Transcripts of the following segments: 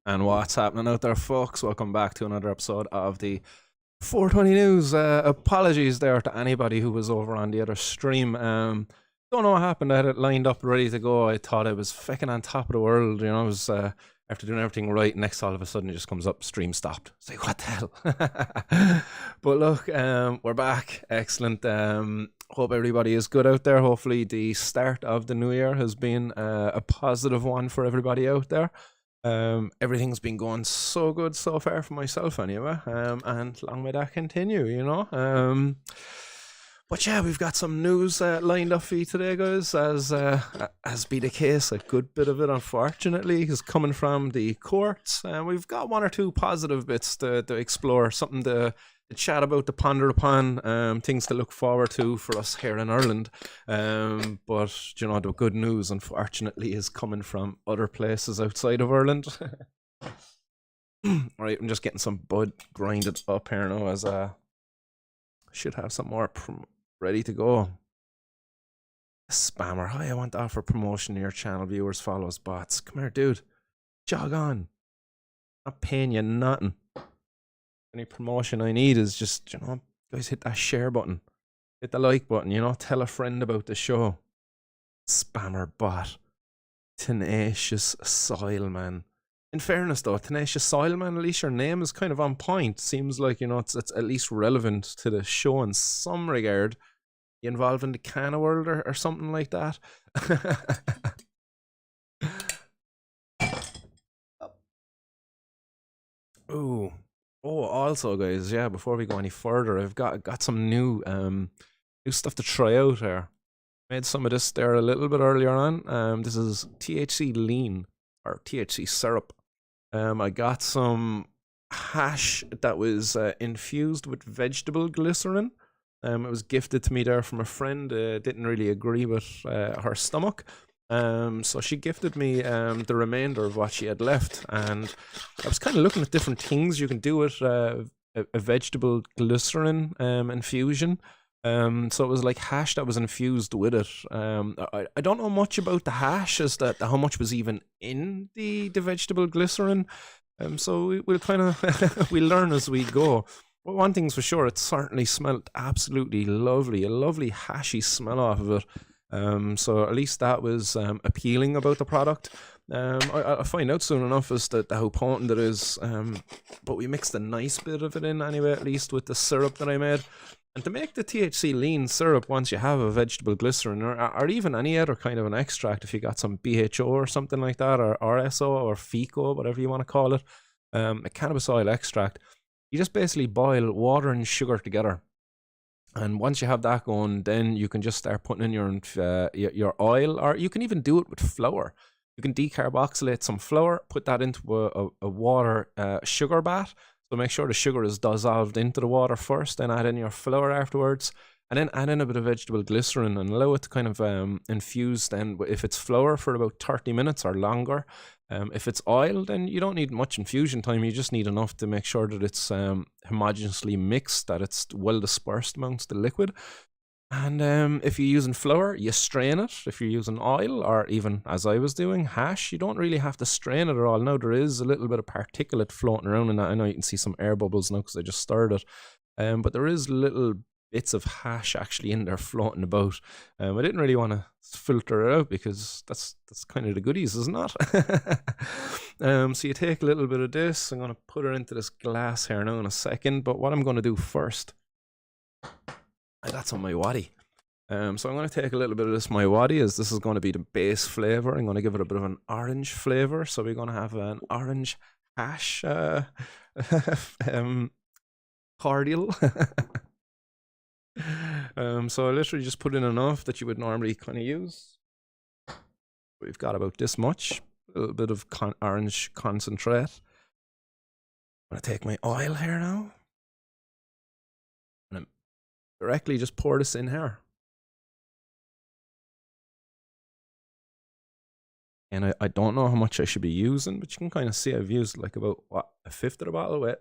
And what's happening out there, folks? Welcome back to another episode of the 420 News. Apologies there to anybody who was over on the other stream. Don't know what happened. I had it lined up ready to go. I thought I was fucking on top of the world. You know, I was after doing everything right. Next, all of a sudden, it just comes up, stream stopped. It's like, what the hell? But look, we're back. Excellent. Hope everybody is good out there. Hopefully, the start of the new year has been a positive one for everybody out there. Everything's been going so good so far for myself anyway, and long may that continue, you know. But yeah, we've got some news lined up for you today, guys, as be the case. A good bit of it, unfortunately, is coming from the courts, and we've got one or two positive bits to explore, something to chat about, to ponder upon, things to look forward to for us here in Ireland. But you know, the good news, unfortunately, is coming from other places outside of Ireland. Right, I'm just getting some bud grinded up here now, as should have some more ready to go. Spammer, hi, I want to offer promotion to your channel, viewers, follows, bots. Come here, dude. Jog on. Not paying you nothing. Any promotion I need is just, you know, guys, hit that share button. Hit the like button, you know, tell a friend about the show. Spammer bot. Tenacious Soil Man. In fairness though, Tenacious Soil Man, at least your name is kind of on point. Seems like, you know, it's at least relevant to the show in some regard. You involved in the Canna world or something like that? Ooh. Oh, also, guys, yeah, before we go any further, I've got some new stuff to try out here. Made some of this there a little bit earlier on. This is THC lean, or THC syrup. I got some hash that was infused with vegetable glycerin. It was gifted to me there from a friend. Didn't really agree with her stomach. So she gifted me the remainder of what she had left, and I was kind of looking at different things you can do with a vegetable glycerin infusion. So it was like hash that was infused with it. I don't know much about the hash, as that how much was even in the vegetable glycerin. So we'll kind of we'll learn as we go. But one thing's for sure, it certainly smelled absolutely lovely, a lovely hashy smell off of it. So at least that was appealing about the product. I'll find out soon enough as to how potent it is. But we mixed a nice bit of it in anyway, at least with the syrup that I made. And to make the THC lean syrup, once you have a vegetable glycerin or even any other kind of an extract, if you got some BHO or something like that, or RSO or FICO, whatever you want to call it, a cannabis oil extract, you just basically boil water and sugar together. And once you have that going, then you can just start putting in your oil, or you can even do it with flour. You can decarboxylate some flour, put that into a water sugar bath. So make sure the sugar is dissolved into the water first, then add in your flour afterwards, and then add in a bit of vegetable glycerin and allow it to kind of infuse. Then, if it's flour, for about 30 minutes or longer. If it's oil, then you don't need much infusion time. You just need enough to make sure that it's homogeneously mixed, that it's well dispersed amongst the liquid. And if you're using flour, you strain it. If you're using oil, or even, as I was doing, hash, you don't really have to strain it at all. Now, there is a little bit of particulate floating around in that. I know you can see some air bubbles now because I just stirred it. But there is little bits of hash actually in there floating about. I didn't really want to filter it out because that's kind of the goodies, isn't it? So you take a little bit of this. I'm going to put it into this glass here now in a second. But what I'm going to do first, that's on my waddy. So I'm going to take a little bit of this my waddy, as this is going to be the base flavor. I'm going to give it a bit of an orange flavor. So we're going to have an orange hash cordial. So I literally just put in enough that you would normally kind of use. We've got about this much, a little bit of orange concentrate. I'm going to take my oil here now, and directly just pour this in here. And I don't know how much I should be using, but you can kind of see I've used like about, what, a fifth of the bottle? Wait.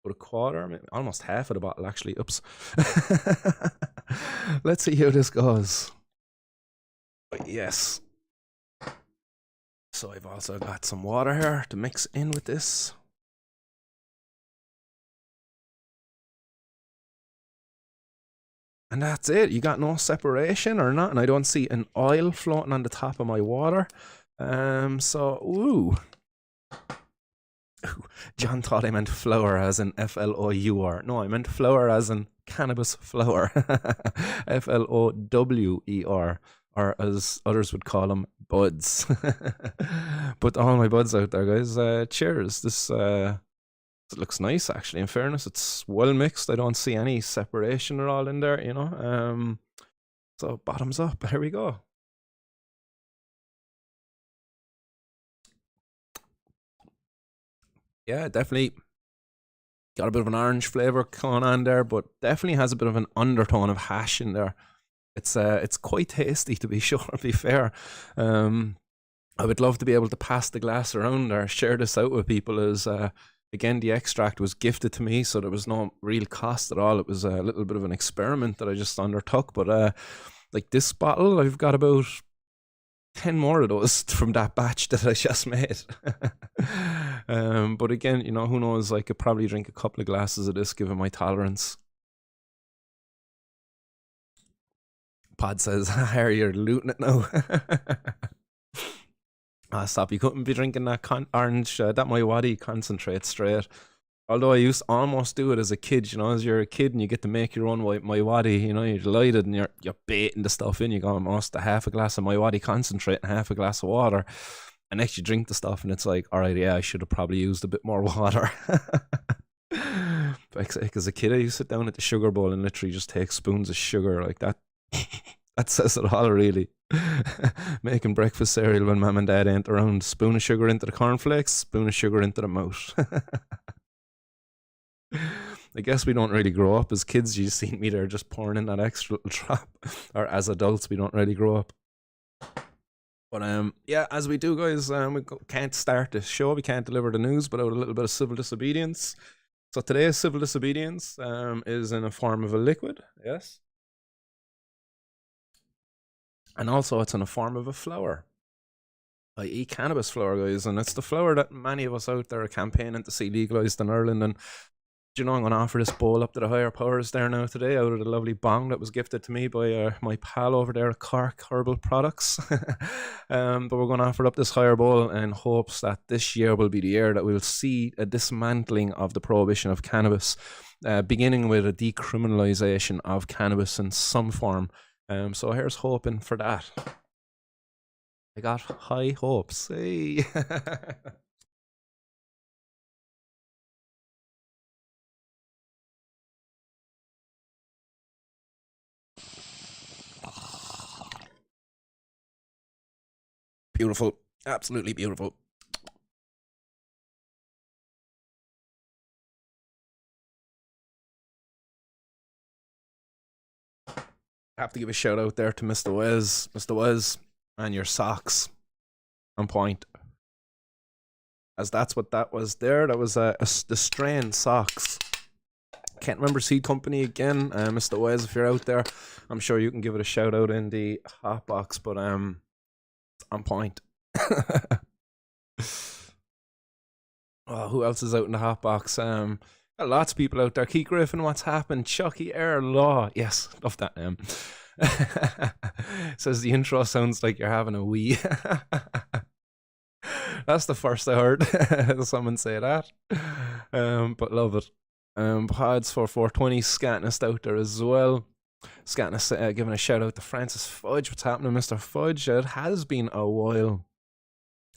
About a quarter, maybe almost half of the bottle actually. Oops. Let's see how this goes. But yes. So I've also got some water here to mix in with this. And that's it. You got no separation or nothing. I don't see an oil floating on the top of my water. Ooh. John thought I meant flour as in Flour. No, I meant flour as in cannabis flower. Flower. Or as others would call them, buds. But all my buds out there, guys, cheers. This it looks nice, actually. In fairness, it's well mixed. I don't see any separation at all in there, you know. So bottoms up. Here we go. Yeah, definitely got a bit of an orange flavor going on there, but definitely has a bit of an undertone of hash in there. It's quite tasty, to be sure, to be fair. I would love to be able to pass the glass around or share this out with people, as again, the extract was gifted to me, so there was no real cost at all. It was a little bit of an experiment that I just undertook. But like this bottle, I've got about 10 more of those from that batch that I just made. But again, you know, who knows, I could probably drink a couple of glasses of this given my tolerance. Pod says, Harry, you're looting it now. Stop, you couldn't be drinking that orange, that My Waddy concentrate straight. Although I used to almost do it as a kid, you know, as you're a kid and you get to make your own My Waddy, you know, you're delighted and you're baiting the stuff in. You got almost a half a glass of My Waddy concentrate and half a glass of water. And next you drink the stuff and it's like, all right, yeah, I should have probably used a bit more water. Like as a kid, I used to sit down at the sugar bowl and literally just take spoons of sugar like that. That says it all, really. Making breakfast cereal when mum and dad ain't around. Spoon of sugar into the cornflakes, spoon of sugar into the mouth. I guess we don't really grow up. As kids, you see me there just pouring in that extra little drop. Or as adults, we don't really grow up. But yeah, as we do, guys, we can't start this show, we can't deliver the news without a little bit of civil disobedience. So today's civil disobedience is in a form of a liquid, yes? And also it's in a form of a flower, i.e. cannabis flower, guys. And it's the flower that many of us out there are campaigning to see legalised in Ireland. And you know, I'm going to offer this bowl up to the higher powers there now today out of the lovely bong that was gifted to me by my pal over there at Cork Herbal Products. But we're going to offer up this higher bowl in hopes that this year will be the year that we'll see a dismantling of the prohibition of cannabis, beginning with a decriminalisation of cannabis in some form. So here's hoping for that. I got high hopes. Hey. Beautiful. Absolutely beautiful. I have to give a shout out there to Mr. Wes. Mr. Wes, and your socks on point. As that's what that was there. That was the Strain socks. Can't remember seed company again. Mr. Wes, if you're out there, I'm sure you can give it a shout out in the hot box, but it's on point. Oh, who else is out in the hot box? Got lots of people out there. Keith Griffin, what's happened? Chucky Air Law. Yes, love that name. Says the intro sounds like you're having a wee. That's the first I heard someone say that. But love it. Pods for 420 Scatness out there as well. Scatness giving a shout out to Francis Fudge. What's happening, Mr. Fudge? It has been a while.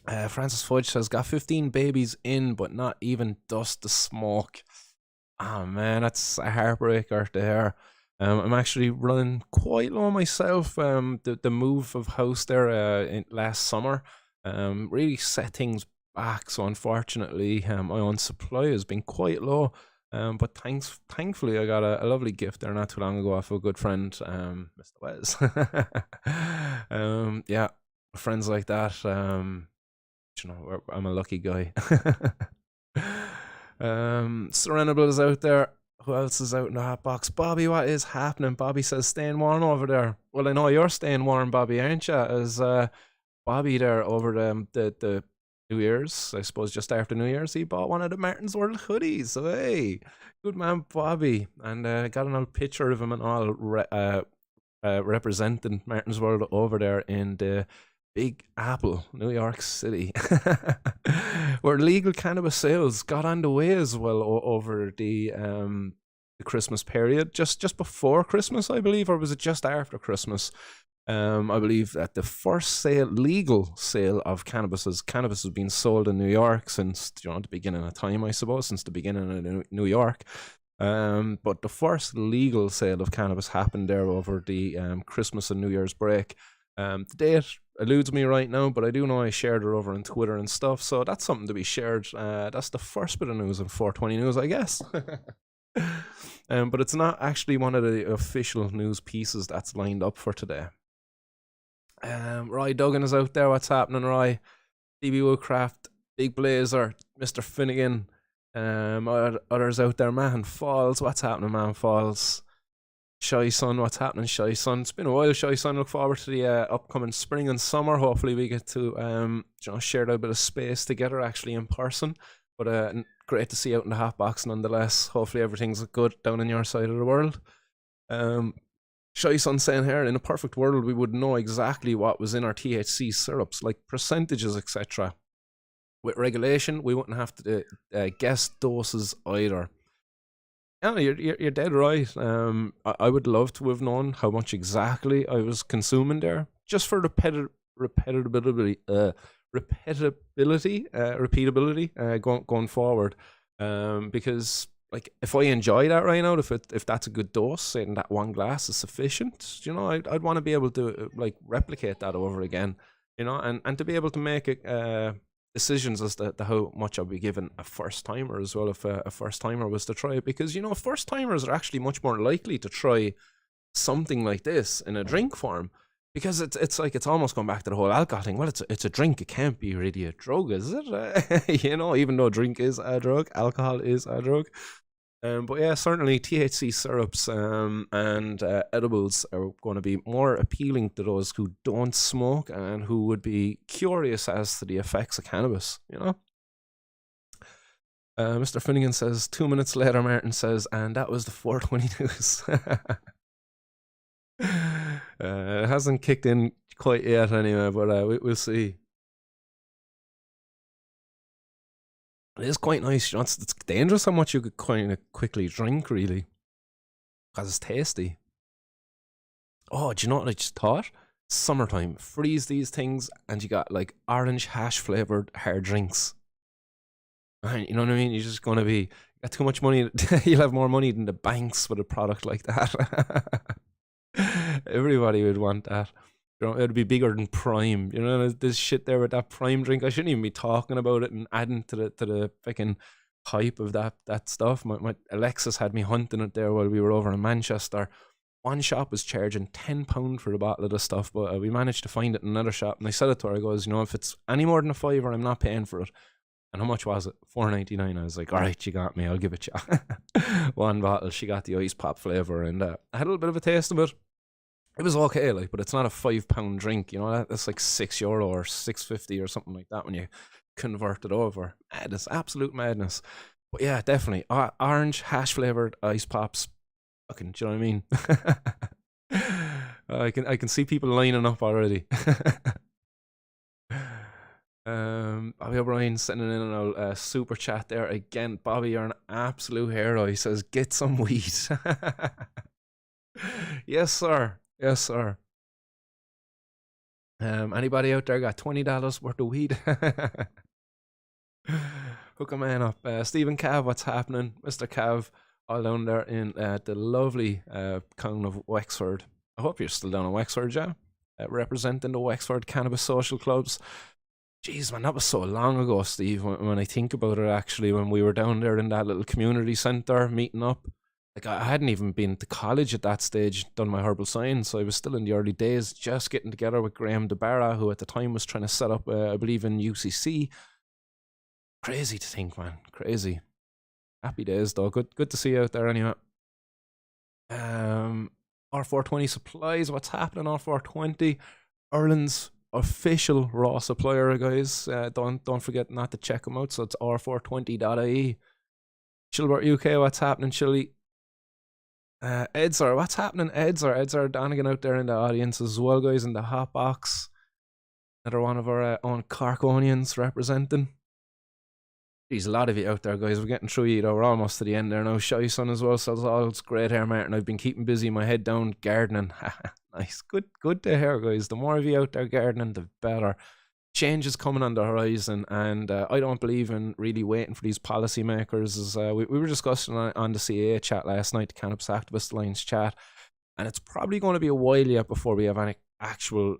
Francis Fudge says, got 15 babies in, but not even dust to smoke. Oh man, that's a heartbreaker to hear. I'm actually running quite low myself. The move of house there last summer really set things back. So unfortunately, my own supply has been quite low. But thankfully, I got a lovely gift there not too long ago off a good friend, Mr. Wes. Yeah, friends like that. You know, I'm a lucky guy. Serenable is out there. Who else is out in the hot box? Bobby, what is happening? Bobby says staying warm over there. Well, I know you're staying warm, Bobby, aren't you? As Bobby there over the New Year's, I suppose just after New Year's, he bought one of the Martin's World hoodies. So hey, good man, Bobby, and got an old picture of him and all representing Martin's World over there in the Big Apple, New York City, where legal cannabis sales got underway as well over the Christmas period, just before Christmas, I believe, or was it just after Christmas? I believe that the first legal sale of cannabis has been sold in New York since the beginning of time, I suppose, since the beginning of New York. But the first legal sale of cannabis happened there over the Christmas and New Year's break. The date eludes me right now, but I do know I shared it over on Twitter and stuff, so that's something to be shared. That's the first bit of news in 420 News, I guess. But it's not actually one of the official news pieces that's lined up for today. Roy Duggan is out there. What's happening, Roy? DB Woodcraft, Big Blazer, Mr. Finnegan, others out there. Man Falls, what's happening, Man Falls? Shy Son, what's happening, Shy Son? It's been a while, Shy Son. Look forward to the upcoming spring and summer. Hopefully we get to share a bit of space together actually in person. But great to see you out in the hot box nonetheless. Hopefully everything's good down on your side of the world. Shy Son saying here, in a perfect world we would know exactly what was in our THC syrups, like percentages, etc. With regulation, we wouldn't have to guess doses either. Yeah, you're dead right. I would love to have known how much exactly I was consuming there, just for repeatability, going forward. Because like if I enjoy that right now, if that's a good dose, saying that one glass is sufficient, I'd want to be able to like replicate that over again, and to be able to make it decisions as to how much I'll be given a first timer as well, if a first timer was to try it, because first timers are actually much more likely to try something like this in a drink form, because it's like it's almost going back to the whole alcohol thing. Well, it's a drink, it can't be really a drug, is it? Even though drink is a drug, alcohol is a drug. But yeah, certainly THC syrups and edibles are going to be more appealing to those who don't smoke and who would be curious as to the effects of cannabis, Mr. Finnegan says, 2 minutes later, Martin says, and that was the 420 news. It hasn't kicked in quite yet anyway, but we'll see. It is quite nice. It's dangerous how much you could kind of quickly drink, really, because it's tasty. Oh, do you know what I just thought? Summertime, freeze these things, and you got like orange hash flavored hard drinks. And you know what I mean? You're just gonna be got too much money. You'll have more money than the banks with a product like that. Everybody would want that. It'd be bigger than Prime. There's shit there with that Prime drink. I shouldn't even be talking about it and adding to the fucking hype of that stuff. My Alexis had me hunting it there while we were over in Manchester. One shop was charging £10 for a bottle of the stuff, but we managed to find it in another shop. And I said it to her, I goes, if it's any more than a £5, I'm not paying for it. And how much was it? $4.99. I was like, all right, you got me. I'll give it you. One bottle. She got the ice pop flavor, and I had a little bit of a taste of it. It was okay, but it's not a £5 drink, that's like €6 or $6.50 or something like that when you convert it over. Madness, absolute madness. But yeah, definitely orange hash flavored ice pops. Fucking, do you know what I mean? I can see people lining up already. Bobby O'Brien sending in a super chat there again. Bobby, you're an absolute hero. He says, get some weed. Yes, sir. Yes, sir. Anybody out there got $20 worth of weed? Hook a man up. Stephen Cav, what's happening? Mr. Cav, all down there in the lovely town of Wexford. I hope you're still down in Wexford, yeah? Representing the Wexford Cannabis Social Clubs. Jeez, man, that was so long ago, Steve, when I think about it, actually, when we were down there in that little community centre meeting up. Like, I hadn't even been to college at that stage, done my herbal science, so I was still in the early days, just getting together with Graham DeBarra, who at the time was trying to set up, I believe, in UCC. Crazy to think, man, crazy. Happy days, though. Good to see you out there, anyway. R420 supplies, what's happening, R420? Ireland's official Raw supplier, guys. Don't forget not to check them out. So it's r420.ie. Chilbert UK, what's happening, Chili? Edzer, what's happening, Edzer Donegan out there in the audience as well, guys, in the hot box. Another one of our own Corkonians representing. There's a lot of you out there, guys. We're getting through you, though. We're almost to the end there now. Shy Son as well, so it's great hair, Martin. I've been keeping busy, my head down gardening. Nice, good to hear, guys. The more of you out there gardening, the better. Change is coming on the horizon, and I don't believe in really waiting for these policymakers. As we were discussing on the CAA chat last night, the Cannabis Activist Alliance chat, and it's probably going to be a while yet before we have any actual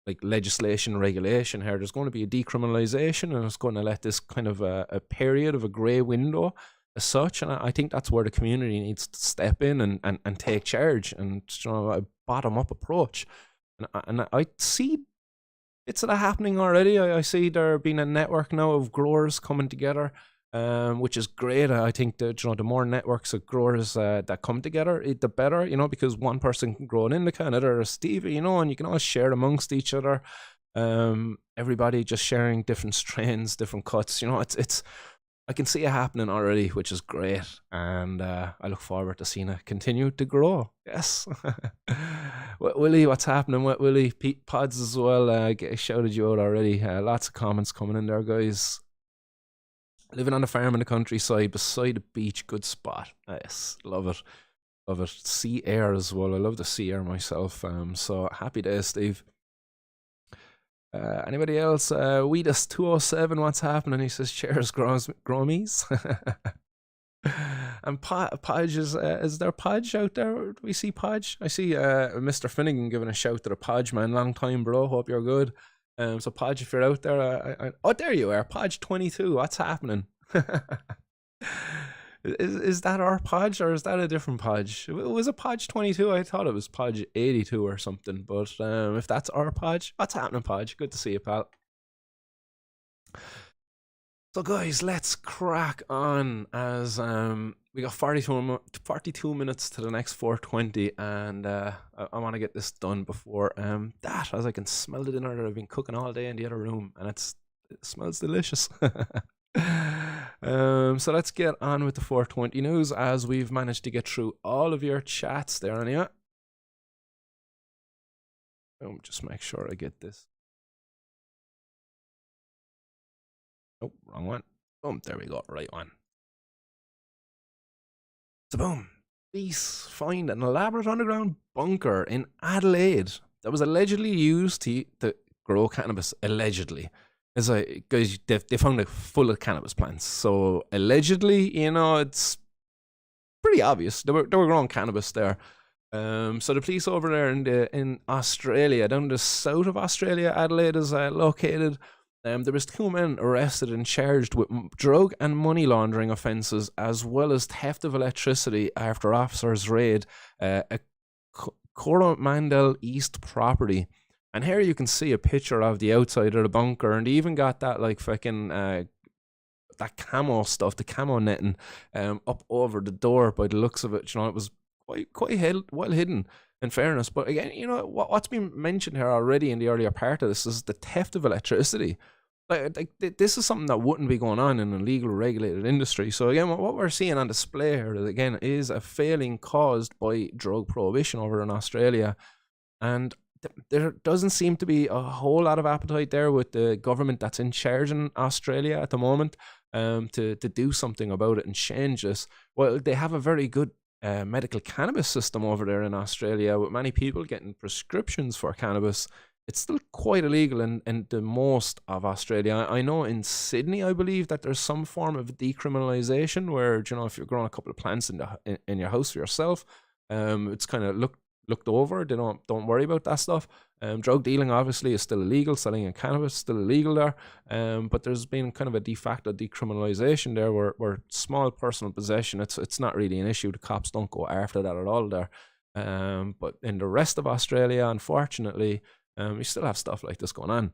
like legislation regulation here. There's going to be a decriminalization, and it's going to let this kind of a period of a grey window as such, and I think that's where the community needs to step in and take charge, and a bottom-up approach. And I see bits of that happening already. I see there being a network now of growers coming together, which is great. I think that the more networks of growers that come together, the better, because one person can grow an indica, another a stevia, and you can all share amongst each other. Everybody just sharing different strains, different cuts. It's I can see it happening already, which is great, and I look forward to seeing it continue to grow. Yes. Willie, what's happening with Willie? Pete Pods as well, shouted you out already. Lots of comments coming in there, guys. Living on a farm in the countryside, beside the beach, good spot. Yes, love it. Love it. Sea air as well. I love the sea air myself. So happy days, Steve. Anybody else? Weedus 207, what's happening? He says, cheers, Gromies. And Podge, is there Podge out there? Do we see Podge? I see Mr. Finnegan giving a shout to the Podge, man. Long time, bro. Hope you're good. So Podge, if you're out there, oh, there you are. Podge 22, what's happening? Is that our Podge, or is that a different Podge? Was it Podge 22? I thought it was Podge 82 or something. But if that's our Podge, what's happening, Podge? Good to see you, pal. So, guys, let's crack on as we got 42 minutes to the next 420, and I want to get this done before that, as I can smell the dinner that I've been cooking all day in the other room, and it smells delicious. So let's get on with the 420 news, as we've managed to get through all of your chats there, anyway. Just make sure I get this. Oh, wrong one. Boom, there we go, right one. So boom, police find an elaborate underground bunker in Adelaide that was allegedly used to grow cannabis. Allegedly. It's like, guys, they found it full of cannabis plants. So allegedly, it's pretty obvious they were growing cannabis there. So the police over there in Australia, down the south of Australia, Adelaide is located. There was 2 men arrested and charged with drug and money laundering offences, as well as theft of electricity, after officers raid a Coromandel East property. And here you can see a picture of the outside of the bunker, and they even got that like fucking that camo stuff, the camo netting, up over the door. By the looks of it, it was quite well hidden, in fairness. But again, what's been mentioned here already in the earlier part of this is the theft of electricity. Like this is something that wouldn't be going on in a legal regulated industry. So again, what we're seeing on display here, again, is a failing caused by drug prohibition over in Australia, and there doesn't seem to be a whole lot of appetite there with the government that's in charge in Australia at the moment to do something about it and change this. Well, they have a very good medical cannabis system over there in Australia, with many people getting prescriptions for cannabis. It's still quite illegal in the most of Australia. I know in Sydney, I believe that there's some form of decriminalisation where, if you're growing a couple of plants in your house for yourself, it's kind of looked over. They don't worry about that stuff. Drug dealing obviously is still illegal. Selling cannabis is still illegal there. But there's been kind of a de facto decriminalisation there, where small personal possession, it's not really an issue. The cops don't go after that at all there. But in the rest of Australia, unfortunately, you still have stuff like this going on.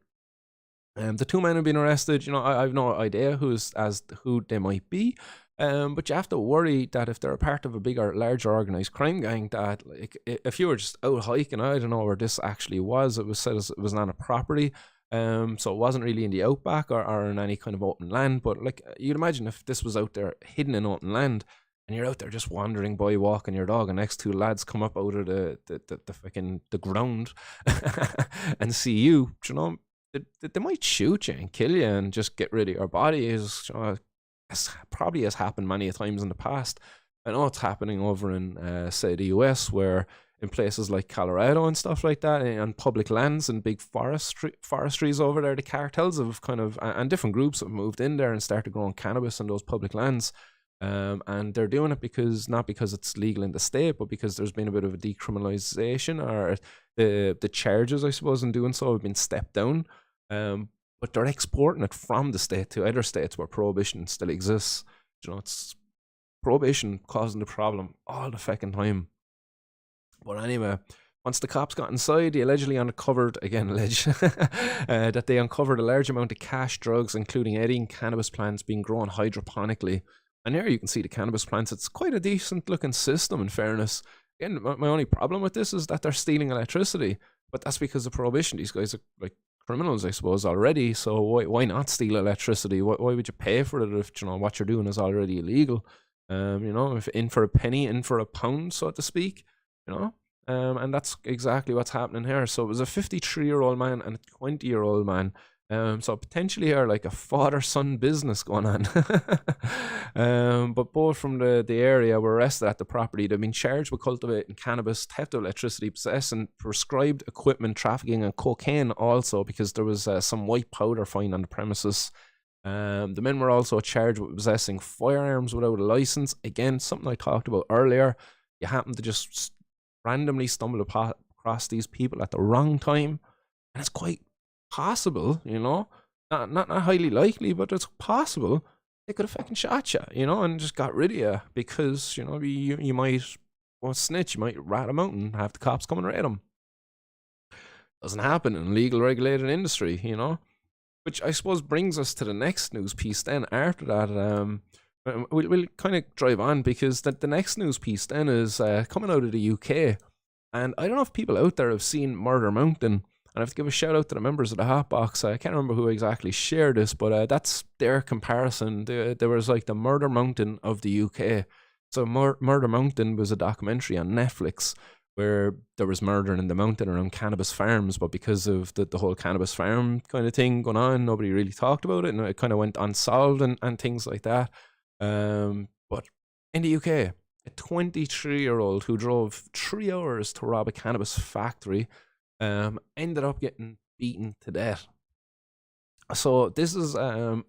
The 2 men have been arrested. I have no idea who they might be. But you have to worry that if they're a part of a bigger, larger organized crime gang, that like if you were just out hiking, I don't know where this actually was. It was said as it was on a property. So it wasn't really in the outback or in any kind of open land. But like you'd imagine if this was out there hidden in open land, and you're out there just wandering by, walking your dog, and next two lads come up out of the fucking the ground and see you, you know, they might shoot you and kill you and just get rid of your body. Is probably has happened many a times in the past. I know it's happening over in say the US, where in places like Colorado and stuff like that, and public lands and big forestries over there, the cartels have kind of and different groups have moved in there and started growing cannabis in those public lands. And they're doing it because not because it's legal in the state, but because there's been a bit of a decriminalization, or the charges, I suppose, in doing so have been stepped down. But they're exporting it from the state to other states where prohibition still exists. You know, it's prohibition causing the problem all the fucking time. But anyway, once the cops got inside, they allegedly uncovered, again alleged, that they uncovered a large amount of cash drugs, including 18 cannabis plants being grown hydroponically. And here you can see the cannabis plants. It's quite a decent looking system, in fairness. Again, my only problem with this is that they're stealing electricity. But that's because of prohibition. These guys are like criminals, I suppose, already. So why not steal electricity? Why would you pay for it if, you know, what you're doing is already illegal? You know, if in for a penny, in for a pound, so to speak, you know? And that's exactly what's happening here. So it was a 53-year-old man and a 20-year-old man. So potentially here like a father-son business going on. But both from the area were arrested at the property. They've been charged with cultivating cannabis, theft of electricity, possessing prescribed equipment, trafficking, and cocaine also, because there was some white powder found on the premises. The men were also charged with possessing firearms without a license. Again, something I talked about earlier. You happen to just randomly stumble across these people at the wrong time, and it's quite possible, you know, not highly likely, but it's possible they could have fucking shot you, you know, and just got rid of you because, you know, you might snitch, you might rat them out and have the cops come and raid them. Doesn't happen in a legal regulated industry, you know, which I suppose brings us to the next news piece then. After that, we'll kind of drive on, because the next news piece then is coming out of the UK. And I don't know if people out there have seen Murder Mountain. And I have to give a shout out to the members of the Hotbox. I can't remember who exactly shared this, but that's their comparison. There was like the Murder Mountain of the UK. So Murder Mountain was a documentary on Netflix where there was murder in the mountain around cannabis farms, but because of the whole cannabis farm kind of thing going on, nobody really talked about it, and it kind of went unsolved and things like that. But in the UK, a 23-year-old who drove 3 hours to rob a cannabis factory ended up getting beaten to death. So this is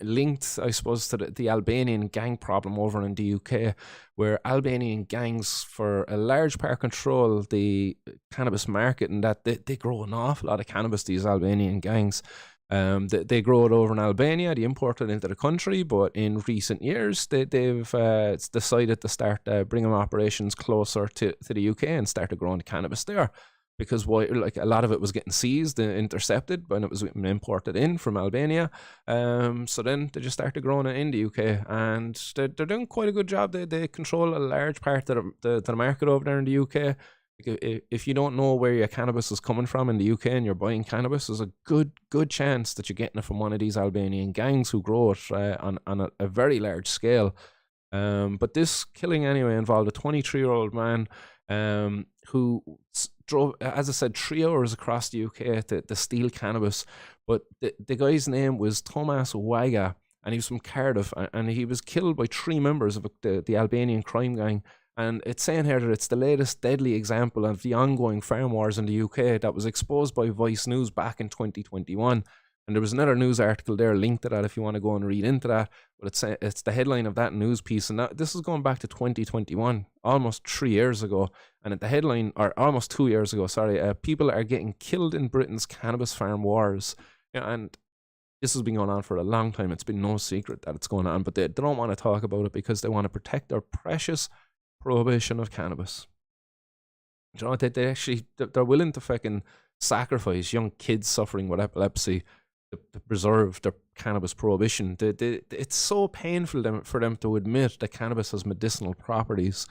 linked, I suppose, to the Albanian gang problem over in the UK, where Albanian gangs, for a large part, control the cannabis market, and that they grow an awful lot of cannabis, these Albanian gangs. They grow it over in Albania, they import it into the country, but in recent years, they've decided to start bringing operations closer to the UK and started growing the cannabis there. Because like a lot of it was getting seized and intercepted when it was imported in from Albania. So then they just started growing it in the UK, and they're doing quite a good job. They control a large part of the market over there in the UK. If you don't know where your cannabis is coming from in the UK and you're buying cannabis, there's a good chance that you're getting it from one of these Albanian gangs who grow it on a very large scale. But this killing anyway involved a 23-year-old man who drove, as I said, 3 hours across the UK to steal cannabis. But the guy's name was Thomas Waga, and he was from Cardiff, and he was killed by 3 members of the Albanian crime gang. And it's saying here that it's the latest deadly example of the ongoing farm wars in the UK that was exposed by Vice News back in 2021. And there was another news article there linked to that if you want to go and read into that. But it's the headline of that news piece. And this is going back to 2021, almost 3 years ago. And at the headline, or almost 2 years ago, sorry, people are getting killed in Britain's cannabis farm wars. And this has been going on for a long time. It's been no secret that it's going on. But they don't want to talk about it because they want to protect their precious prohibition of cannabis. You know, they're willing to fucking sacrifice young kids suffering with epilepsy to preserve their cannabis prohibition. It's so painful for them to admit that cannabis has medicinal properties,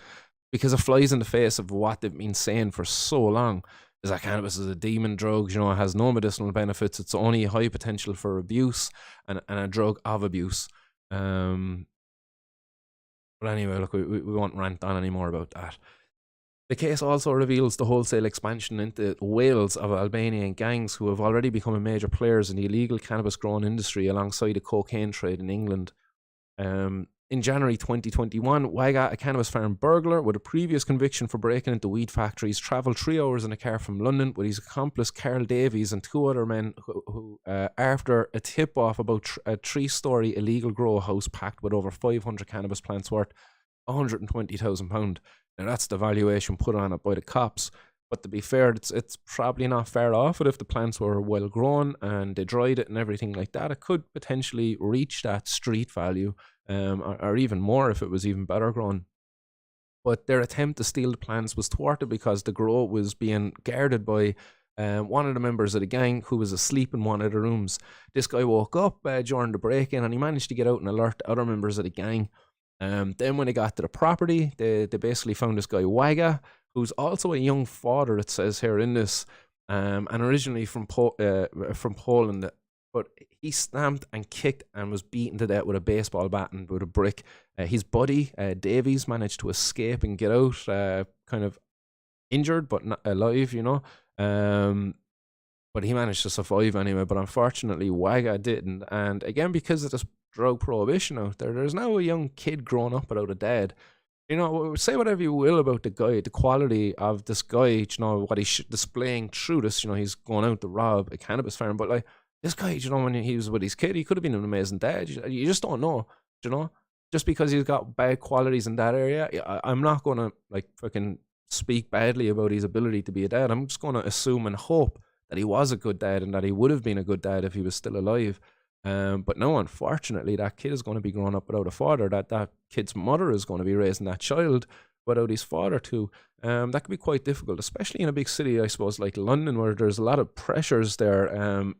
because it flies in the face of what they've been saying for so long, is that cannabis is a demon drug, it has no medicinal benefits, it's only high potential for abuse, and a drug of abuse. But anyway, look, we won't rant on anymore about that. The case also reveals the wholesale expansion into Wales of Albanian gangs who have already become major players in the illegal cannabis growing industry alongside the cocaine trade in England. In January 2021, Wagga, a cannabis farm burglar with a previous conviction for breaking into weed factories, travelled 3 hours in a car from London with his accomplice Carl Davies and 2 other men who after a tip-off about a 3-storey illegal grow house packed with over 500 cannabis plants worth £120,000. Now that's the valuation put on it by the cops. But to be fair, it's probably not far off it. If the plants were well grown and they dried it and everything like that, it could potentially reach that street value, or even more if it was even better grown. But their attempt to steal the plants was thwarted because the grow was being guarded by one of the members of the gang who was asleep in one of the rooms. This guy woke up during the break-in and he managed to get out and alert other members of the gang. Then when they got to the property, they basically found this guy Wagga, who's also a young father, it says here in this, and originally from Poland. But he stamped and kicked and was beaten to death with a baseball bat and with a brick. His buddy, Davies, managed to escape and get out, kind of injured but not alive, but he managed to survive anyway. But unfortunately, Wagga didn't. And again, because of this drug prohibition out there, there's now a young kid growing up without a dad. Say whatever you will about the guy, the quality of this guy, what he's displaying through this, he's going out to rob a cannabis farm. But like this guy, when he was with his kid, he could have been an amazing dad. You just don't know, just because he's got bad qualities in that area. I'm not going to like fucking speak badly about his ability to be a dad. I'm just going to assume and hope that he was a good dad and that he would have been a good dad if he was still alive. But no, unfortunately, that kid is going to be growing up without a father. That kid's mother is going to be raising that child without his father too. That could be quite difficult, especially in a big city, I suppose, like London, where there's a lot of pressures there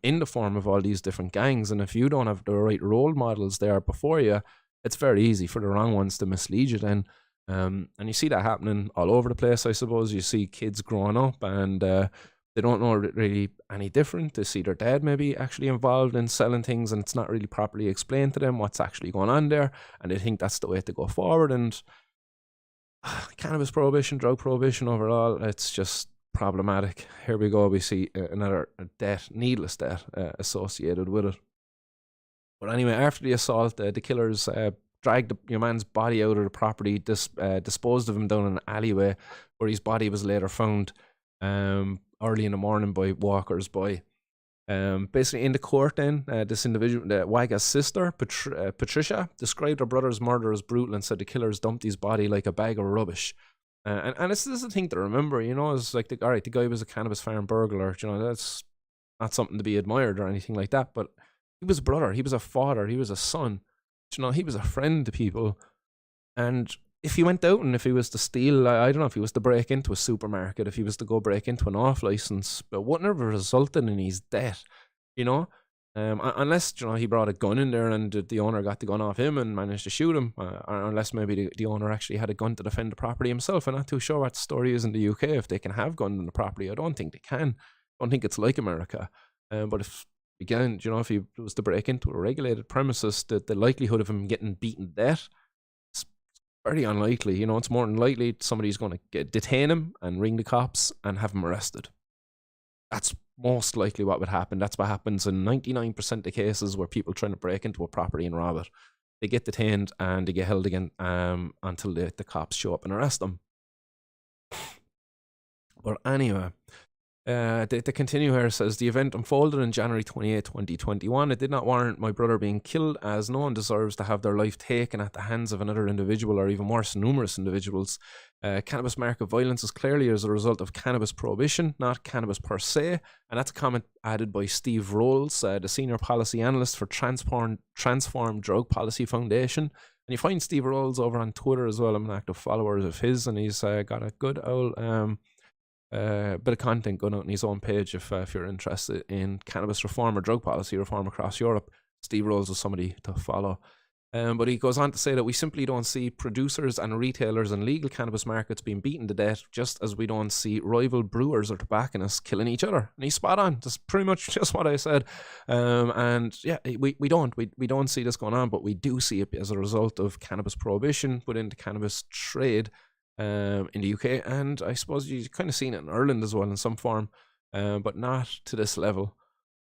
in the form of all these different gangs. And if you don't have the right role models there before you, it's very easy for the wrong ones to mislead you then. And you see that happening all over the place, I suppose. You see kids growing up and they don't know really any different. They see their dad maybe actually involved in selling things and it's not really properly explained to them what's actually going on there. And they think that's the way to go forward. And cannabis prohibition, drug prohibition overall, it's just problematic. Here we go. We see another death, needless death associated with it. But anyway, after the assault, the killers dragged your man's body out of the property, disposed of him down an alleyway where his body was later found early in the morning by walkers by. Basically in the court then, this individual, Wagga's sister, Patricia, described her brother's murder as brutal and said the killers dumped his body like a bag of rubbish. And this is the thing to remember, it's like, all right, the guy was a cannabis farm burglar, that's not something to be admired or anything like that, but he was a brother, he was a father, he was a son, he was a friend to people. And if he went out and if he was to steal, I don't know, if he was to break into a supermarket, if he was to go break into an off license, but wouldn't have resulted in his death, unless, he brought a gun in there and the owner got the gun off him and managed to shoot him, or unless maybe the owner actually had a gun to defend the property himself. I'm not too sure what the story is in the UK, if they can have guns in the property. I don't think they can. I don't think it's like America. But if, again, if he was to break into a regulated premises, the likelihood of him getting beaten to death, very unlikely. It's more than likely somebody's going to detain him and ring the cops and have him arrested. That's most likely what would happen. That's what happens in 99% of cases where people trying to break into a property and rob it. They get detained and they get held again until the cops show up and arrest them. But anyway, the continue here says, the event unfolded on January 28, 2021. It did not warrant my brother being killed, as no one deserves to have their life taken at the hands of another individual, or even worse, numerous individuals. Cannabis market violence is clearly as a result of cannabis prohibition, not cannabis per se. And that's a comment added by Steve Rolls, the senior policy analyst for Transform Drug Policy Foundation. And you find Steve Rolls over on Twitter as well. I'm an active follower of his, and he's got a good old bit of content going out on his own page if you're interested in cannabis reform or drug policy reform across Europe. Steve Rolls was somebody to follow. But he goes on to say that we simply don't see producers and retailers in legal cannabis markets being beaten to death, just as we don't see rival brewers or tobacconists killing each other. And he's spot on. That's pretty much just what I said. And yeah, we don't see this going on, but we do see it as a result of cannabis prohibition within the cannabis trade in the UK. And I suppose you've kind of seen it in Ireland as well in some form, but not to this level.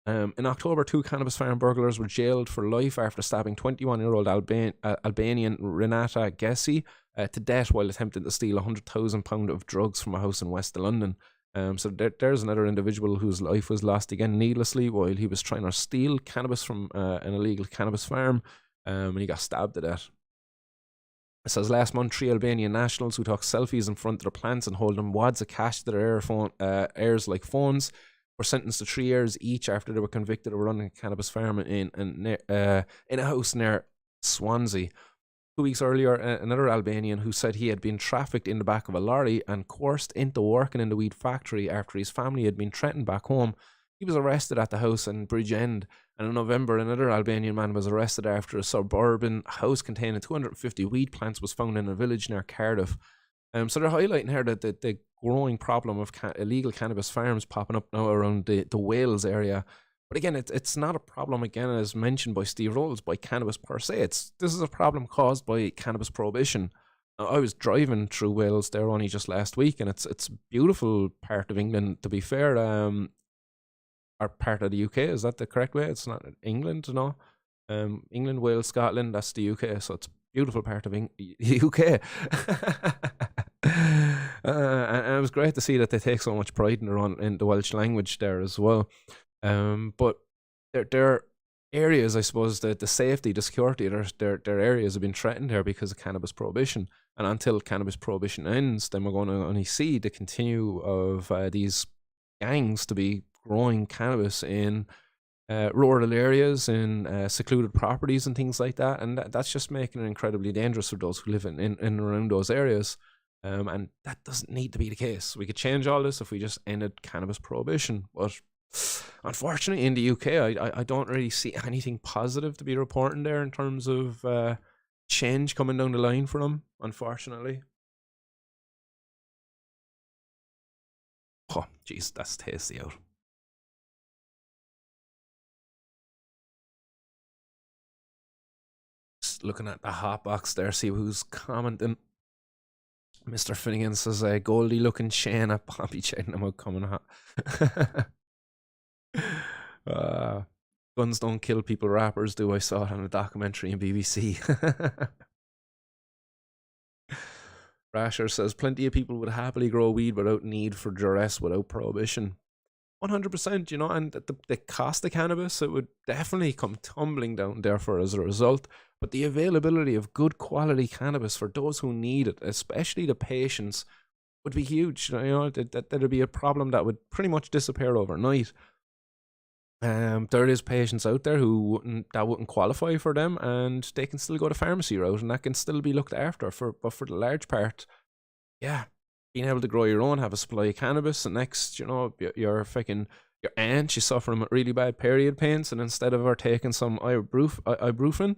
In October, 2 cannabis farm burglars were jailed for life after stabbing 21-year-old Albanian Renata Gessi to death while attempting to steal £100,000 of drugs from a house in West London. So there's another individual whose life was lost again needlessly while he was trying to steal cannabis from an illegal cannabis farm, and he got stabbed to death. It says last month, 3 Albanian nationals who took selfies in front of their plants and holding wads of cash to their heirs like phones were sentenced to 3 years each after they were convicted of running a cannabis farm in a house near Swansea. 2 weeks earlier, another Albanian who said he had been trafficked in the back of a lorry and coerced into working in the weed factory after his family had been threatened back home. He was arrested at the house in Bridgend, and in November, another Albanian man was arrested after a suburban house containing 250 weed plants was found in a village near Cardiff. So they're highlighting here that the growing problem of illegal cannabis farms popping up now around the Wales area. But again, it's not a problem, again, as mentioned by Steve Rolls, by cannabis per se. This is a problem caused by cannabis prohibition. I was driving through Wales there only just last week, and it's a beautiful part of England, to be fair. Or part of the UK, is that the correct way? It's not England, no. England, Wales, Scotland, that's the UK, so it's a beautiful part of UK. And it was great to see that they take so much pride in the Welsh language there as well. But their areas, I suppose, the safety, the security, their areas have been threatened here because of cannabis prohibition. And until cannabis prohibition ends, then we're going to only see the continue of these gangs to be growing cannabis in rural areas, in secluded properties and things like that. And that's just making it incredibly dangerous for those who live in and around those areas. And that doesn't need to be the case. We could change all this if we just ended cannabis prohibition. But unfortunately, in the UK, I don't really see anything positive to be reporting there in terms of change coming down the line for them, unfortunately. Oh, jeez, that's tasty out. Just looking at the hot box there, see who's commenting. Mr. Finnegan says, Goldie looking Shane at Bobby chatting about coming hot. Guns don't kill people, rappers do. I saw it on a documentary in BBC. Rasher says, plenty of people would happily grow weed without need for duress, without prohibition. 100%, you know, and the cost of cannabis, it would definitely come tumbling down therefore as a result. But the availability of good quality cannabis for those who need it, especially the patients, would be huge. You know, that'd be a problem that would pretty much disappear overnight. There is patients out there that wouldn't qualify for them, and they can still go the pharmacy route, and that can still be looked after. But for the large part, yeah, being able to grow your own, have a supply of cannabis, and next, you know, your aunt, she's suffering with really bad period pains, and instead of her taking some ibuprofen,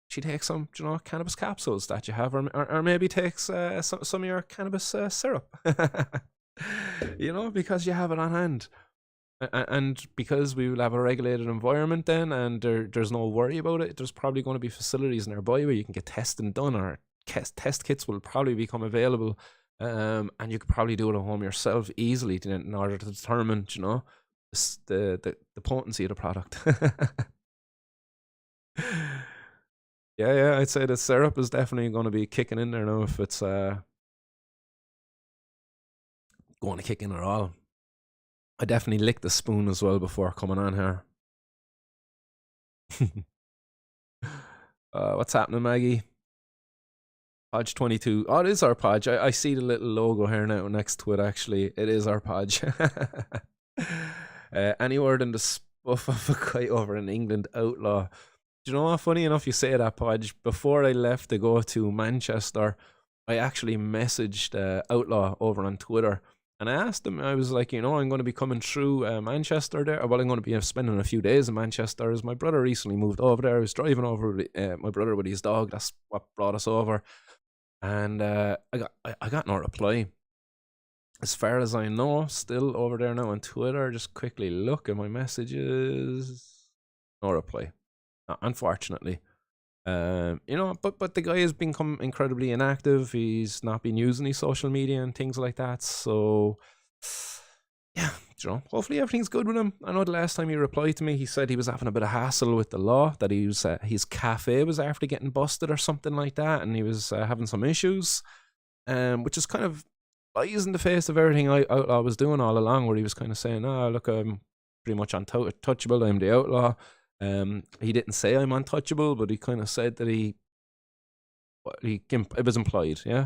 she takes some, you know, cannabis capsules that you have, or maybe takes some of your cannabis syrup, you know, because you have it on hand. And because we will have a regulated environment then, and there's no worry about it, there's probably going to be facilities nearby where you can get testing done, or test kits will probably become available, and you could probably do it at home yourself easily in order to determine, you know, the potency of the product. Yeah, I'd say the syrup is definitely going to be kicking in there now if it's going to kick in at all. I definitely licked the spoon as well before coming on here. What's happening, Maggie? Podge 22. Oh, it is our Podge. I see the little logo here now next to it, actually. It is our Podge. Any word in the spuff of a kite over in England, outlaw. Do you know what? Funny enough, you say that, Podge. Before I left to go to Manchester, I actually messaged Outlaw over on Twitter. And I asked him, I was like, I'm going to be coming through Manchester there. Well, I'm going to be spending a few days in Manchester as my brother recently moved over there. I was driving over with, my brother with his dog. That's what brought us over. And I got no reply. As far as I know, still over there now on Twitter. Just quickly look at my messages. No reply, unfortunately. But the guy has become incredibly inactive. He's not been using his social media and things like that. So, yeah, hopefully everything's good with him. I know the last time he replied to me, he said he was having a bit of hassle with the law, that he was his cafe was after getting busted or something like that, and he was having some issues, which is kind of lies in the face of everything I was doing all along, where he was kind of saying, "Oh, look, I'm pretty much untouchable. I'm the outlaw." He didn't say I'm untouchable, but he kind of said that it was implied, yeah.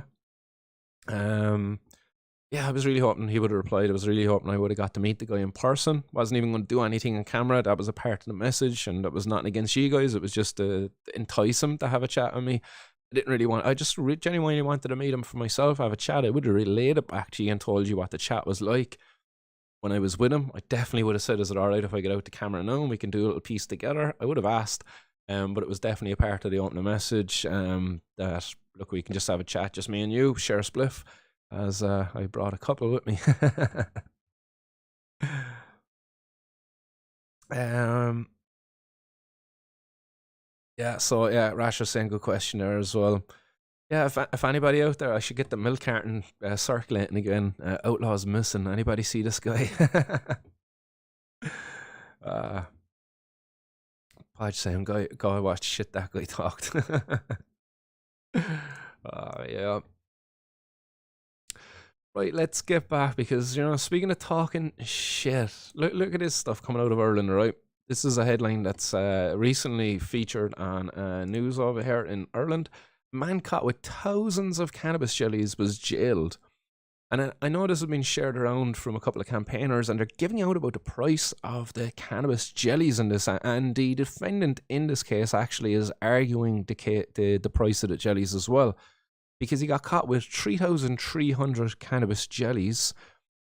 Yeah, I was really hoping he would have replied. I was really hoping I would have got to meet the guy in person. Wasn't even going to do anything on camera. That was a part of the message, and that was nothing against you guys. It was just to entice him to have a chat with me. I didn't really want. I just genuinely wanted to meet him for myself, have a chat. I would have relayed it back to you and told you what the chat was like when I was with him. I definitely would have said, "Is it all right if I get out the camera now and we can do a little piece together?" I would have asked, but it was definitely a part of the opening message. That look, we can just have a chat, just me and you, share a spliff. As I brought a couple with me. Yeah, so yeah, Rash was saying good question there as well. Yeah, if anybody out there, I should get the milk carton circulating again. Outlaw's missing. Anybody see this guy? Podge saying, go watch shit that guy talked. Yeah. Right, let's get back because, speaking of talking shit, look at this stuff coming out of Ireland, right? This is a headline that's recently featured on news over here in Ireland. A man caught with thousands of cannabis jellies was jailed. And I know this has been shared around from a couple of campaigners, and they're giving out about the price of the cannabis jellies in this. And the defendant in this case actually is arguing the price of the jellies as well, because he got caught with 3,300 cannabis jellies,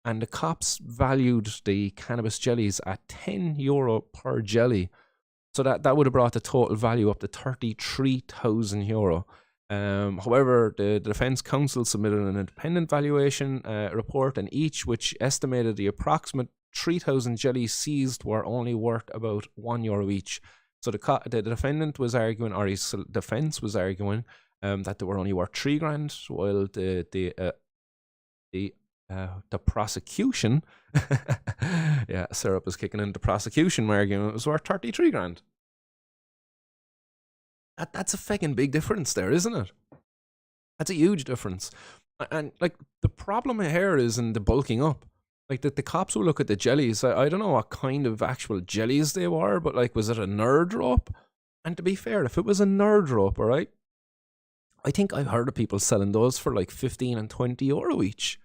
and the cops valued the cannabis jellies at €10 per jelly. So that would have brought the total value up to €33,000. However, the Defence Counsel submitted an independent valuation report, and which estimated the approximate 3,000 jellies seized were only worth about €1 each. So the defendant was arguing, or his defence was arguing, that they were only worth $3,000, while the prosecution, yeah, syrup is kicking in. The prosecution argument it was worth $33,000. That's a fucking big difference there, isn't it? That's a huge difference. And like the problem here is in the bulking up. Like the cops will look at the jellies. I don't know what kind of actual jellies they were, but like, was it a nerd rope? And to be fair, if it was a nerd rope, all right, I think I've heard of people selling those for like 15 and €20 each.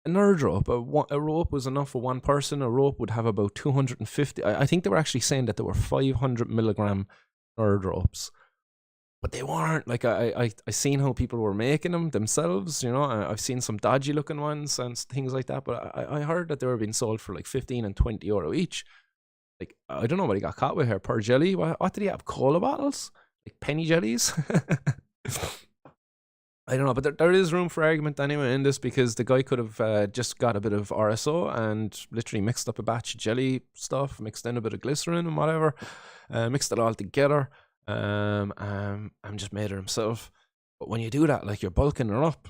A nerd rope, a rope was enough for one person. A rope would have about 250. I think they were actually saying that there were 500 milligram nerd ropes, but they weren't. Like I seen how people were making them themselves. I've seen some dodgy looking ones and things like that. But I heard that they were being sold for like 15 and €20 each. Like I don't know what he got caught with here per jelly. What did he have? Cola bottles, like penny jellies. I don't know, but there is room for argument anyway in this, because the guy could have just got a bit of RSO and literally mixed up a batch of jelly stuff, mixed in a bit of glycerin and whatever, mixed it all together, and just made it himself. But when you do that, like, you're bulking it up.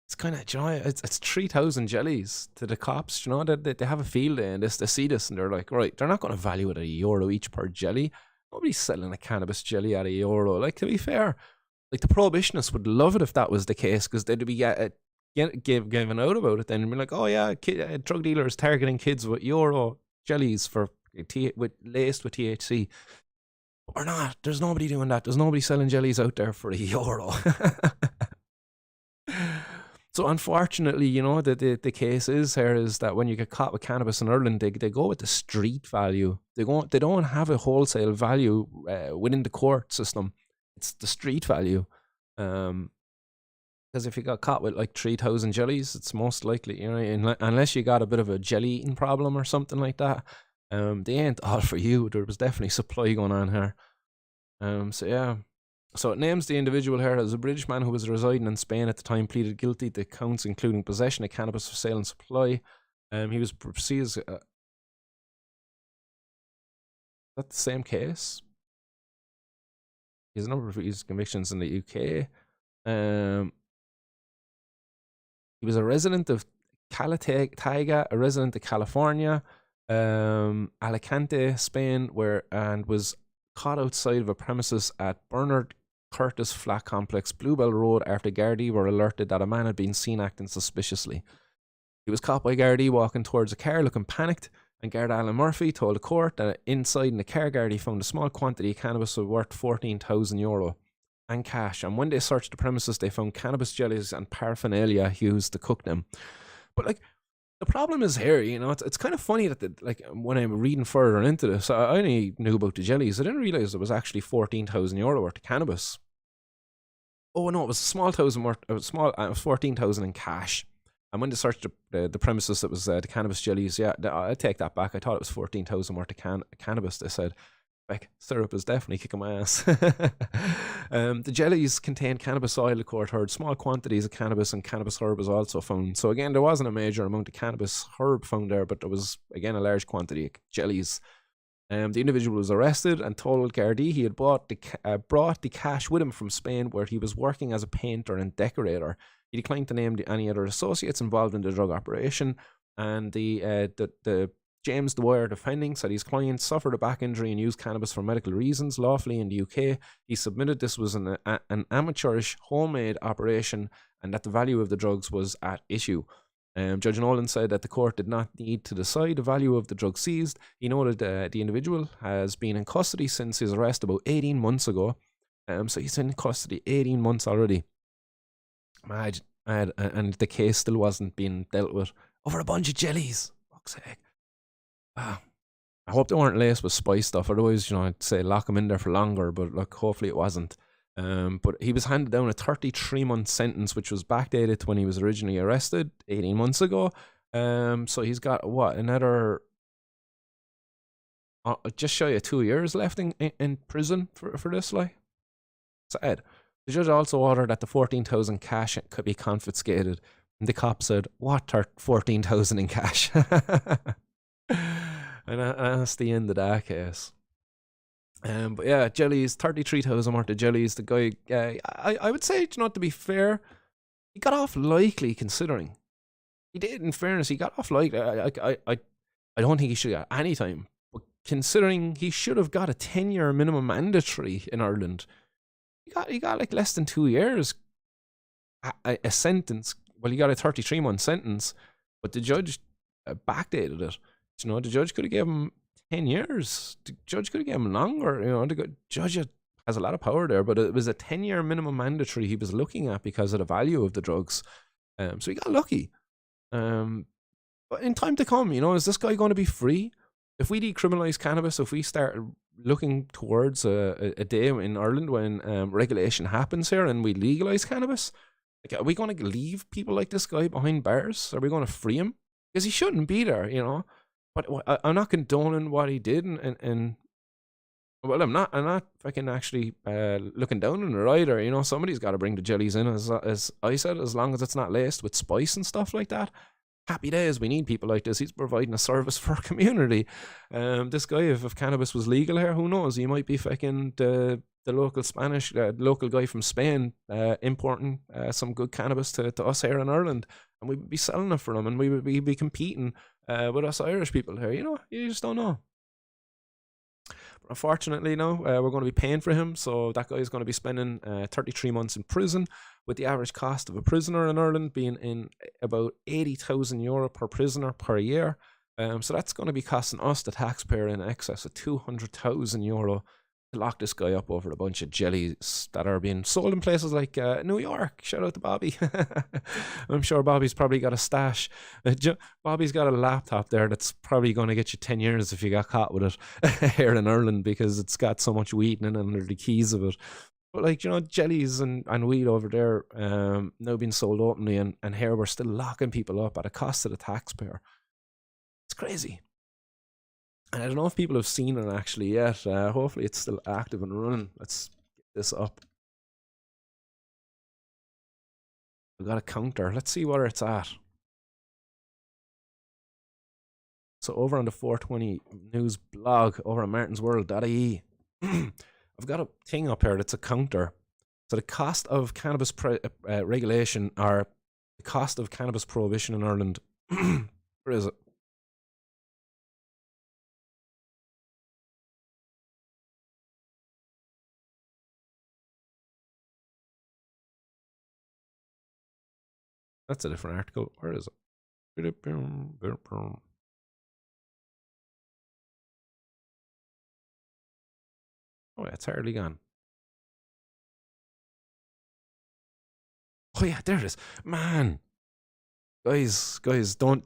It's kind of, it's 3,000 jellies to the cops. They have a field day and they see this and they're like, right, they're not going to value it at €1 each per jelly. Nobody's selling a cannabis jelly at €1. Like, to be fair, like, the prohibitionists would love it if that was the case, because they'd be giving out about it then and be like, oh yeah, drug dealers targeting kids with euro jellies laced with THC. But we're not. There's nobody doing that. There's nobody selling jellies out there for €1. So unfortunately, the case is that when you get caught with cannabis in Ireland, they go with the street value. They don't have a wholesale value within the court system. It's the street value. Because if you got caught with like 3,000 jellies, it's most likely, you know, unless you got a bit of a jelly eating problem or something like that, they ain't all for you. There was definitely supply going on here. So yeah. So it names the individual here as a British man who was residing in Spain at the time, pleaded guilty to counts including possession of cannabis for sale and supply. He was proceeded as, that the same case? He has a number of his convictions in the UK. He was a resident of Calataiga, a resident of California, Alicante, Spain, and was caught outside of a premises at Bernard Curtis Flat Complex, Bluebell Road, after Gardaí were alerted that a man had been seen acting suspiciously. He was caught by Gardaí walking towards a car looking panicked, and Guard Alan Murphy told the court that inside in the car, Gardaí found a small quantity of cannabis worth €14,000 and cash. And when they searched the premises, they found cannabis jellies and paraphernalia used to cook them. But like, the problem is here, you know, it's kind of funny that when I'm reading further into this, I only knew about the jellies. I didn't realize there was actually €14,000 worth of cannabis. Oh no, it was a small thousand worth. It was 14,000 in cash. And when they searched the premises, that was the cannabis jellies. Yeah, I take that back. I thought it was 14,000 worth of cannabis. They said, like, syrup is definitely kicking my ass. The jellies contained cannabis oil, the court heard. Small quantities of cannabis and cannabis herb was also found. So again, there wasn't a major amount of cannabis herb found there, but there was, again, a large quantity of jellies. The individual was arrested and told Gardaí he had brought the cash with him from Spain, where he was working as a painter and decorator. He declined to name any other associates involved in the drug operation, and the James Dwyer defending said his client suffered a back injury and used cannabis for medical reasons lawfully in the UK. He submitted this was an amateurish homemade operation and that the value of the drugs was at issue. Judge Nolan said that the court did not need to decide the value of the drugs seized. He noted the individual has been in custody since his arrest about 18 months ago. So he's in custody 18 months already. And the case still wasn't being dealt with over a bunch of jellies. Fuck's sake. I hope they weren't laced with spice stuff. Otherwise, you know, I'd say lock him in there for longer. But look, hopefully it wasn't. But he was handed down a 33-month sentence, which was backdated to when he was originally arrested 18 months ago. So he's got what, another just shy of 2 years left in prison for this. Like, sad. The judge also ordered that the 14,000 cash could be confiscated. And the cop said, "What, 14,000 in cash?" And that's the end of that case. But yeah, jellies, 33,000 worth of jellies. The guy, I would say, you know, to be fair, he got off lightly considering. He did, in fairness, he got off lightly. I don't think he should have got any time. But considering he should have got a 10-year minimum mandatory in Ireland, he got like less than 2 years. A sentence. Well, he got a 33-month sentence, but the judge backdated it. You know, the judge could have given him 10 years. The judge could have given him longer. You know, the judge has a lot of power there, but it was a 10-year minimum mandatory he was looking at because of the value of the drugs. So he got lucky. But in time to come, you know, is this guy going to be free? If we decriminalize cannabis, if we start looking towards a day in Ireland when regulation happens here and we legalize cannabis, like, are we going to leave people like this guy behind bars? Are we going to free him? Because he shouldn't be there, you know. But I'm not condoning what he did, and well, I'm not fucking actually looking down on it either. You know, somebody's got to bring the jellies in, as I said, as long as it's not laced with spice and stuff like that. Happy days. We need people like this. He's providing a service for our community. This guy, if cannabis was legal here, who knows? He might be fucking the local Spanish, local guy from Spain, importing some good cannabis to us here in Ireland, and we would be selling it for them, and we would be competing with us Irish people here. You know, you just don't know. But unfortunately, no, we're going to be paying for him, so that guy is going to be spending 33 months in prison, with the average cost of a prisoner in Ireland being in about €80,000 per prisoner per year. So that's going to be costing us, the taxpayer, in excess of €200,000 to lock this guy up over a bunch of jellies that are being sold in places like New York. Shout out to Bobby. I'm sure Bobby's probably got a stash. Bobby's got a laptop there that's probably going to get you 10 years if you got caught with it here in Ireland, because it's got so much weed in it under the keys of it. But like, jellies and weed over there, now being sold openly, and here we're still locking people up at a cost to the taxpayer. It's crazy. And I don't know if people have seen it actually yet. Hopefully it's still active and running. Let's get this up. We've got a counter. Let's see where it's at. So over on the 420 News blog over at martinsworld.ie, I've got a thing up here that's a counter. So the cost of cannabis regulation, or the cost of cannabis prohibition in Ireland. Where is it? That's a different article. Where is it? Oh, yeah, it's hardly gone. Oh yeah, there it is. Man, guys, don't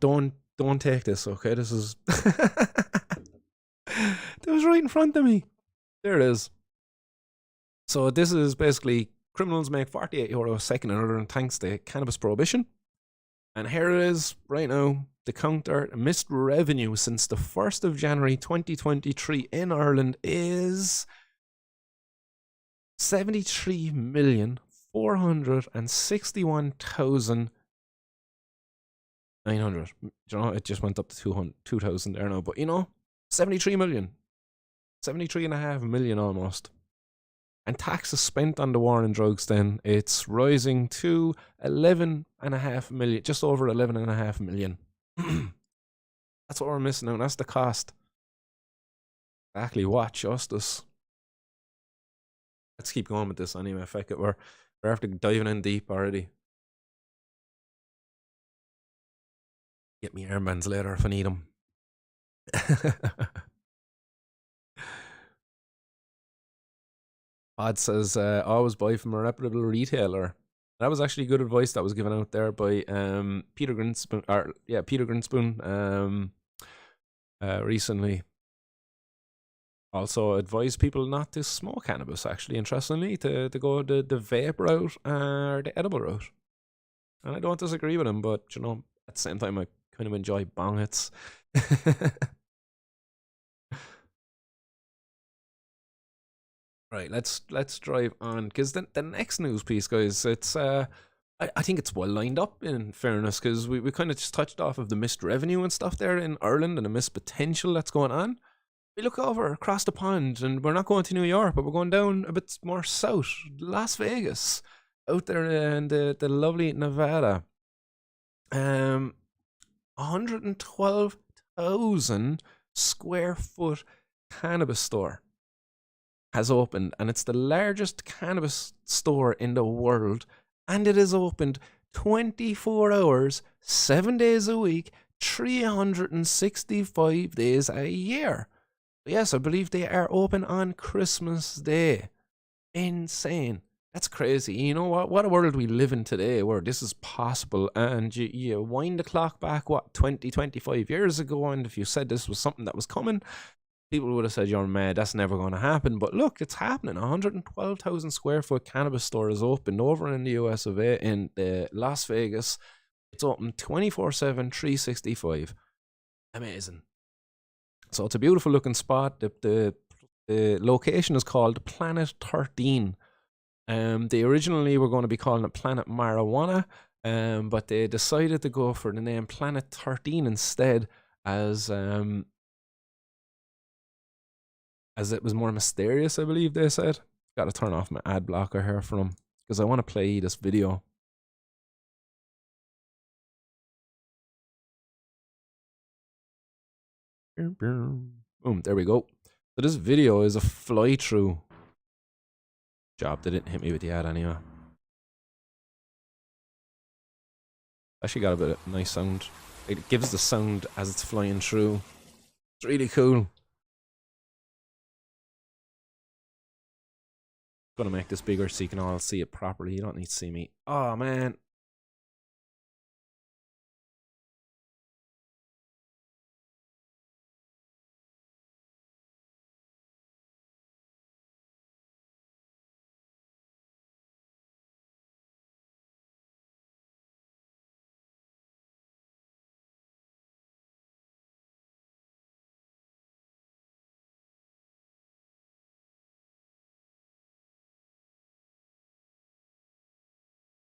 take this. Okay, this is. It was right in front of me. There it is. So this is basically criminals make €48 a second in Ireland thanks to cannabis prohibition. And here it is right now. The counter missed revenue since the 1st of January 2023 in Ireland is 73,461,900. It just went up to 2,000 there now. But 73 million. 73.5 million almost. And taxes spent on the war on drugs, then it's rising to 11.5 million, just over 11.5 million. That's what we're missing out. That's the cost. Exactly. What justice? Let's keep going with this anyway. Fuck it. We're after diving in deep already. Get me armbands later if I need them. Pod says, always buy from a reputable retailer. That was actually good advice that was given out there by Peter Grinspoon recently. Also advised people not to smoke cannabis, actually, interestingly, to go the vape route or the edible route. And I don't disagree with him, but, at the same time, I kind of enjoy bong hits. Right, let's drive on, because the next news piece, guys, it's I think it's well lined up, in fairness, because we kind of just touched off of the missed revenue and stuff there in Ireland and the missed potential that's going on. We look over across the pond, and we're not going to New York, but we're going down a bit more south, Las Vegas, out there in the lovely Nevada. 112,000 square foot cannabis store has opened, and it's the largest cannabis store in the world, and it is opened 24 hours, 7 days a week, 365 days a year. Yes, I believe they are open on Christmas Day. Insane. That's crazy. You know what a world we live in today, where this is possible. And you wind the clock back, 20, 25 years ago, and if you said this was something that was coming, people would have said, you're mad, that's never going to happen. But look, it's happening. 112,000 square foot cannabis store is opened over in the US of A, in Las Vegas. It's open 24/7, 365. Amazing. So it's a beautiful looking spot. The location is called Planet 13. They originally were going to be calling it Planet Marijuana, but they decided to go for the name Planet 13 instead, as it was more mysterious, I believe they said. Got to turn off my ad blocker here for them, because I want to play this video. Boom, there we go. So this video is a fly through job. They didn't hit me with the ad anyway. Actually got a bit of nice sound. It gives the sound as it's flying through. It's really cool. Gonna make this bigger so you can all see it properly. You don't need to see me. Oh man,